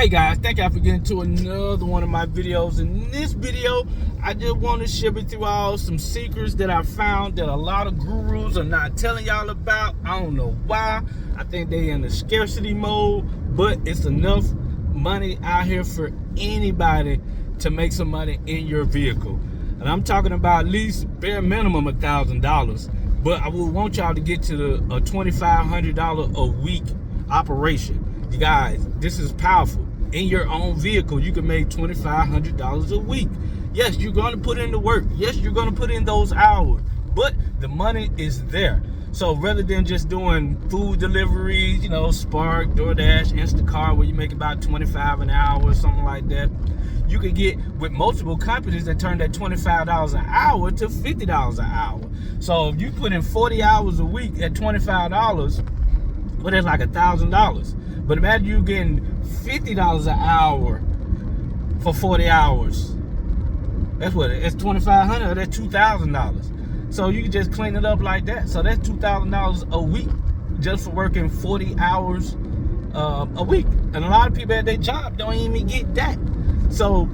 Hey guys, thank y'all for getting to another one of my videos. In this video, I just want to share with you all some secrets that I found that a lot of gurus are not telling y'all about. I don't know why. I think they in a scarcity mode, but it's enough money out here for anybody to make some money in your vehicle. And I'm talking about at least bare minimum $1,000, but I would want y'all to get to the $2,500 a week operation. You guys, this is powerful. In your own vehicle, you can make $2,500 a week. Yes, you're going to put in the work. Yes, you're going to put in those hours, but the money is there. So rather than just doing food deliveries, you know, Spark, DoorDash, Instacart, where you make about $25 an hour or something like that, you could get with multiple companies that turn that $25 an hour to $50 an hour. So if you put in 40 hours a week at $25, well, that's like $1,000. But imagine you getting $50 an hour for 40 hours. That's what it's $2,500. That's $2,000. So you can just clean it up like that. So that's $2,000 a week just for working 40 hours a week. And a lot of people at their job don't even get that. So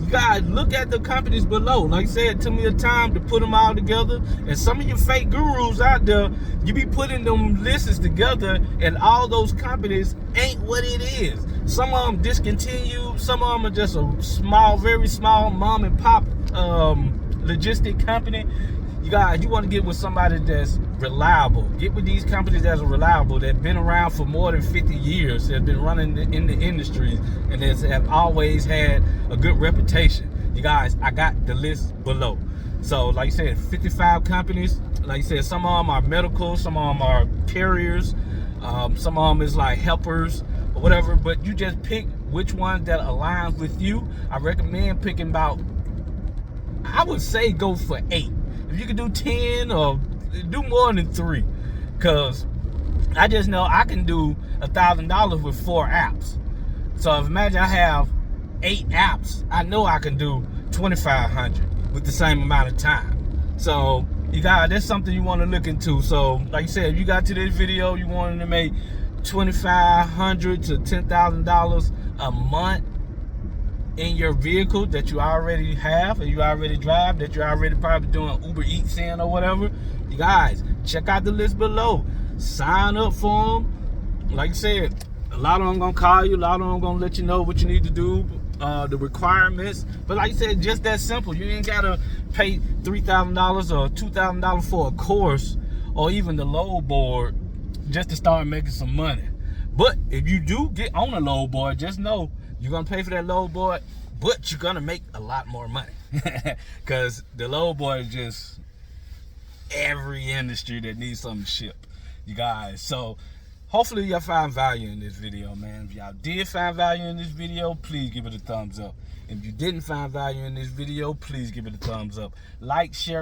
you guys look at the companies below. Like I said, it took me a time to put them all together. And some of you fake gurus out there, you be putting them lists together, and all those companies ain't what it is. Some of them discontinued. Some of them are just a small, very small mom and pop logistic company. You guys, you want to get with somebody that's reliable. Get with these companies that are reliable, that have been around for more than 50 years, that have been running in the industry, and that have always had a good reputation. You guys, I got the list below. So, like I said, 55 companies. Like I said, some of them are medical, some of them are carriers, some of them is like helpers or whatever. But you just pick which one that aligns with you. I recommend picking about, I would say go for 8. If you can do 10 or do more than 3, because I just know I can do $1,000 with 4 apps. So if imagine I have 8 apps, I know I can do $2,500 with the same amount of time. So you guys, that's something you want to look into. So like I said, if you got to this video, you wanted to make $2,500 to $10,000 a month in your vehicle that you already have and you already drive, that you're already probably doing Uber Eats in or whatever, you guys, check out the list below. Sign up for them. Like I said, a lot of them gonna call you, a lot of them gonna let you know what you need to do, the requirements. But like I said, just that simple. You ain't gotta pay $3,000 or $2,000 for a course or even the load board just to start making some money. But if you do get on a load board, just know you're gonna pay for that load board, but you're gonna make a lot more money. Because the load board is just every industry that needs something shipped, you guys. So hopefully y'all find value in this video, man. If y'all did find value in this video, please give it a thumbs up. If you didn't find value in this video, please give it a thumbs up. Like, share,